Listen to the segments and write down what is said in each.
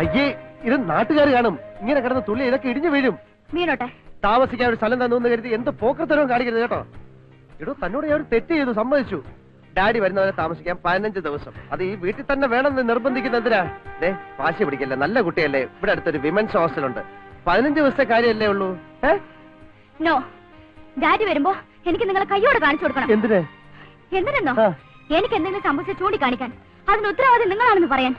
അയ്യേ, ഇത് നാട്ടുകാർ കാണും. ഇങ്ങനെ കിടന്ന് തുള്ളി ഇതൊക്കെ ഇടിഞ്ഞു വീഴും. വീണോട്ടെ. താമസിക്കാൻ ഒരു സ്ഥലം തന്നു കരുതി എന്ത് പോക്കത്തരവും കാണിക്കരുത് കേട്ടോ. ഇടോ, തന്നോട് ഞാൻ ഒരു തെറ്റ് ചെയ്തു, സമ്മതിച്ചു. ഡാഡി വരുന്നവരെ താമസിക്കാൻ 15 ദിവസം. അത് ഈ വീട്ടിൽ തന്നെ വേണമെന്ന് നിർബന്ധിക്കുന്ന എന്തിനാ? വാശി പിടിക്കല്ലേ, നല്ല കുട്ടിയല്ലേ. ഇവിടെ അടുത്തൊരു വിമൻസ് ഹോസ്റ്റലുണ്ട്. 15 ദിവസത്തെ കാര്യമല്ലേ ഉള്ളൂ. നോ, ഡാഡി വരുമ്പോ എനിക്ക് നിങ്ങളെ കയ്യോടെ കാണിച്ചു കൊടുക്കണം. എന്തിനെന്നോ? എനിക്ക് എന്തെങ്കിലും സംഭവിച്ച് ചൂണ്ടിക്കാണിക്കാൻ. അതിന് ഉത്തരവാദി നിങ്ങളാണെന്ന് പറയാൻ.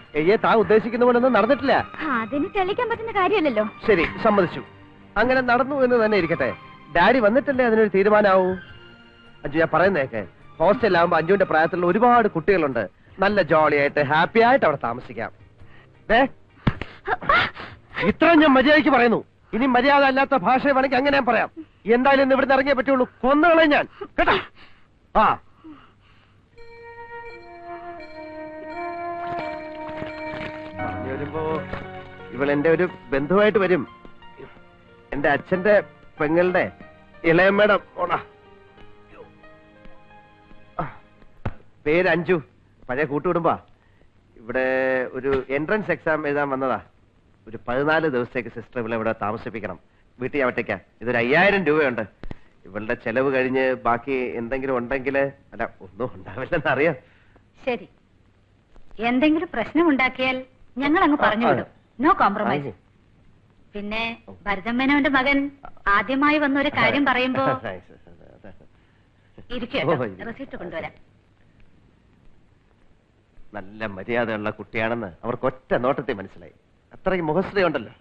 താൻ ഉദ്ദേശിക്കുന്ന പോലെ ഒന്നും നടന്നിട്ടില്ല. അതിന് തെളിയിക്കാൻ പറ്റുന്ന കാര്യമല്ലല്ലോ. ശരി, സമ്മതിച്ചു. അങ്ങനെ നടന്നു എന്ന് തന്നെ ഇരിക്കട്ടെ. ഡാഡി വന്നിട്ടല്ലേ അതിനൊരു തീരുമാനമാവൂ. അഞ്ജു, ഞാൻ പറയുന്നേക്കെ, ഹോസ്റ്റലിലാവുമ്പോ അഞ്ജുവിന്റെ പ്രായത്തിലുള്ള ഒരുപാട് കുട്ടികളുണ്ട്. നല്ല ജോളിയായിട്ട് ഹാപ്പി ആയിട്ട് അവിടെ താമസിക്കാം. ഇത്രയും ഞാൻ മര്യാദയ്ക്ക് പറയുന്നു. ഇനി മര്യാദ അല്ലാത്ത ഭാഷ വേണമെങ്കിൽ അങ്ങനെ ഞാൻ പറയാം. എന്തായാലും ഇന്ന് ഇവിടുന്ന് ഇറങ്ങിയേ പറ്റുള്ളൂ. കൊന്നുകളെ ഞാൻ, കേട്ടോ? ആ, പറഞ്ഞു വരുമ്പോ ഇവളെന്റെ ഒരു ബന്ധുവായിട്ട് വരും. എന്റെ അച്ഛന്റെ പെങ്ങളുടെ ഇളയമ്മയുടെ ഓണാ. പേര് അഞ്ജു. പഴയ കൂട്ടുകുടുംബാ. ഇവിടെ ഒരു എൻട്രൻസ് എക്സാം എഴുതാൻ വന്നതാ. ഒരു 14 ദിവസത്തേക്ക് സിസ്റ്റർ ഇവിടെ ഇവിടെ താമസിപ്പിക്കണം. വീട്ടിൽ ആവട്ടേക്കാ. ഇതൊരു 5000 രൂപയുണ്ട്. ഇവളുടെ ചെലവ് കഴിഞ്ഞ് ബാക്കി എന്തെങ്കിലും ഉണ്ടെങ്കിൽ, അല്ല ഒന്നും ഉണ്ടാവില്ലെന്ന് അറിയാം. ശരി, എന്തെങ്കിലും പ്രശ്നം ഉണ്ടാക്കിയാൽ ഞങ്ങൾ അങ്ങ് പറഞ്ഞു വിടും. No compromise. പിന്നെ ഭരതമ്മേനോന്റെ മകൻ ആദ്യമായി വന്ന ഒരു കാര്യം പറയുമ്പോ റെസിപ്റ്റ് കൊണ്ടുവരാം. നല്ല മര്യാദയുള്ള കുട്ടിയാണെന്ന് അവർക്ക് ഒറ്റ നോട്ടത്തിൽ മനസ്സിലായി. അത്രയ്ക്ക് മുഖശ്രീയുണ്ടല്ലോ.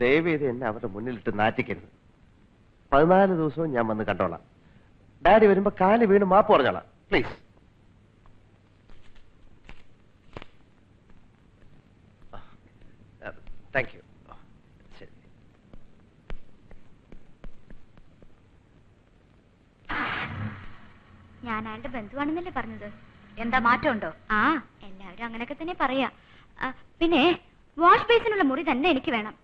ദയവേദി എന്നെ അവരുടെ മുന്നിലിട്ട് നാറ്റിക്കരുത്. 14 ദിവസവും ഞാൻ വന്ന് കണ്ടോളാം. ഡാഡി വരുമ്പോ കാല് വീണ് മാപ്പ് പറഞ്ഞോളാം, പ്ലീസ്. Thank you. ശരി. ഞാൻ അയാളുടെ ബന്ധുവാണെന്നല്ലേ പറഞ്ഞത്. എന്താ മാറ്റമുണ്ടോ? ആ, എല്ലാവരും അങ്ങനെയൊക്കെ തന്നെ പറയാ. പിന്നെ വാഷ് ബേസിനുള്ള മുറി തന്നെ എനിക്ക് വേണം.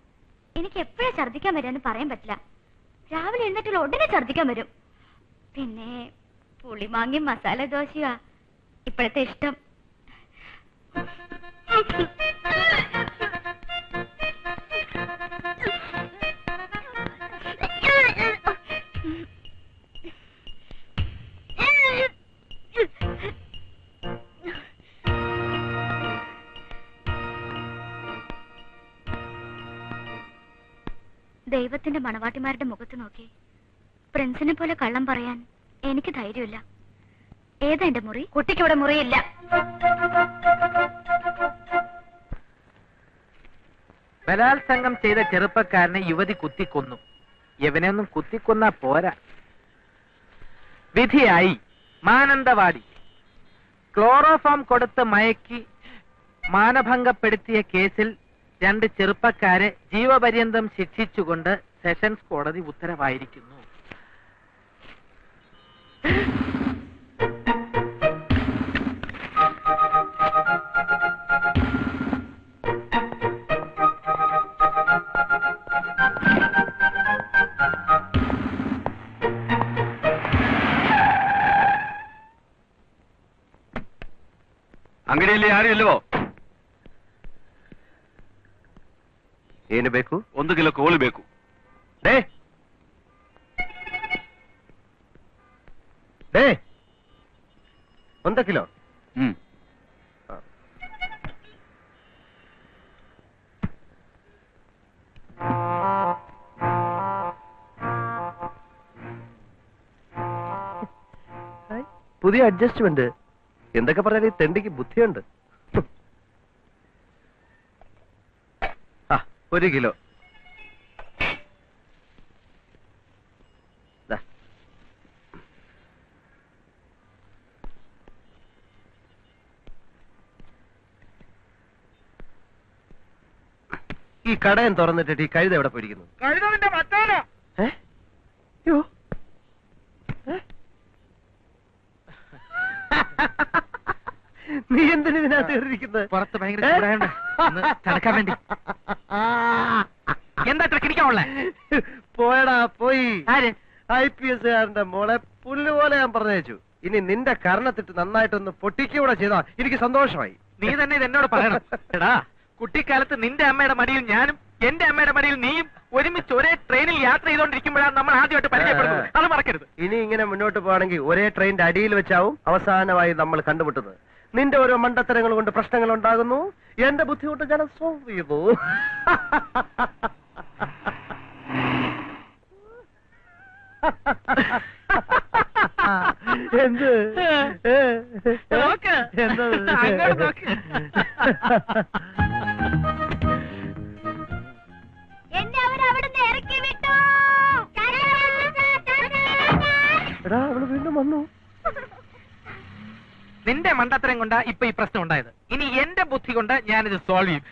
എനിക്ക് എപ്പോഴാ ഛർദ്ദിക്കാൻ വരാന്ന് പറയാൻ പറ്റില്ല. രാവിലെ എഴുന്നേറ്റുള്ള ഉടനെ ഛർദ്ദിക്കാൻ വരും. പിന്നെ പുളിമാങ്ങി മസാല ദോശയാ ഇപ്പോഴത്തെ ഇഷ്ടം. ദൈവത്തിന്റെ മണവാട്ടിമാരുടെ മുഖത്ത് നോക്കി പ്രിൻസിനെ പോലെ കള്ളം പറയാൻ എനിക്ക് ധൈര്യമില്ല. ഏതാ എന്റെ മുറി? കുട്ടിക്കിവിടെ മുറിയില്ല. ബലാത്സംഗം ചെയ്ത ചെറുപ്പക്കാരനെ യുവതി കുത്തിക്കൊന്നു. യവനെയൊന്നും കുത്തിക്കൊന്നാ പോരാ. വിധിയായി മാനന്തവാടി. ക്ലോറോഫോം കൊടുത്ത് മയക്കി മാനഭംഗപ്പെടുത്തിയ കേസിൽ 2 ചെറുപ്പക്കാരെ ജീവപര്യന്തം ശിക്ഷിച്ചുകൊണ്ട് സെഷൻസ് കോടതി ഉത്തരവായിരിക്കുന്നു. ಅಂಗಡಿಯಲ್ಲಿ ಯಾರು ಇಲ್ಲವೋ? ಏನು ಬೇಕು? 1 ಕಿಲೋ ಕೋಳಿ ಬೇಕು. Day 1 kilo. പുതിയ അഡ്ജസ്റ്റ്മെന്റ്. എന്തൊക്കെ പറഞ്ഞാൽ ഈ തെണ്ടിക്ക് ബുദ്ധിയുണ്ട്. 1 കിലോ. ഈ കടയും തുറന്നിട്ടിട്ട് ഈ കഴുത എവിടെ പോയിരിക്കുന്നു? കഴുതന്റെ മറ്റാനോ? നീ എന്തിനാ ഇതിനകത്ത് കയറിയിരിക്കുന്നത്? പുറത്ത് ഭയങ്കര ചൂടായോണ്ട് തണുക്കാൻ വേണ്ടി. എന്താ കിടിക്കാനുള്ള? പോയടാ പോയി. IPS കാരന്റെ മോളെ പുല്ലുപോലെ ഞാൻ പറഞ്ഞയച്ചു. ഇനി നിന്റെ കർണത്തിട്ട് നന്നായിട്ടൊന്ന് പൊട്ടിക്കൂടെ ചെയ്താ എനിക്ക് സന്തോഷമായി. നീ തന്നെ ഇത് എന്നോട് പറയണം. എടാ, കുട്ടിക്കാലത്ത് നിന്റെ അമ്മയുടെ മടിയിൽ ഞാനും എന്റെ അമ്മയുടെ മടിയിൽ നീയും ഒരുമിച്ച് ഒരേ ട്രെയിനിൽ യാത്ര ചെയ്തുകൊണ്ടിരിക്കുമ്പോഴാണ് നമ്മൾ ആദ്യമായിട്ട് പരിചയപ്പെടുന്നത്. അത് മറക്കരുത്. ഇനി ഇങ്ങനെ മുന്നോട്ട് പോവാണെങ്കിൽ ഒരേ ട്രെയിനിന്റെ അടിയിൽ വെച്ചാവും അവസാനമായി നമ്മൾ കണ്ടുമുട്ടുന്നത്. നിന്റെ ഓരോ മണ്ടത്തരങ്ങൾ കൊണ്ട് പ്രശ്നങ്ങൾ ഉണ്ടാകുന്നു, എന്റെ ബുദ്ധി കൊണ്ട് ഞാൻ സോൾവ് ചെയ്തു. എന്ത് നോക്ക്. അങ്ങോട്ട് നോക്ക്. എന്നെ അവരവിടുന്ന് ഇറക്കി വിട്ടു. എടാ അവള് വീണ്ടും വന്നു. നിന്റെ മണ്ടത്തരം കൊണ്ടാ ഇപ്പൊ ഈ പ്രശ്നം ഉണ്ടായത്. ഇനി എന്റെ ബുദ്ധി കൊണ്ട് ഞാനിത് സോൾവ് ചെയ്യും.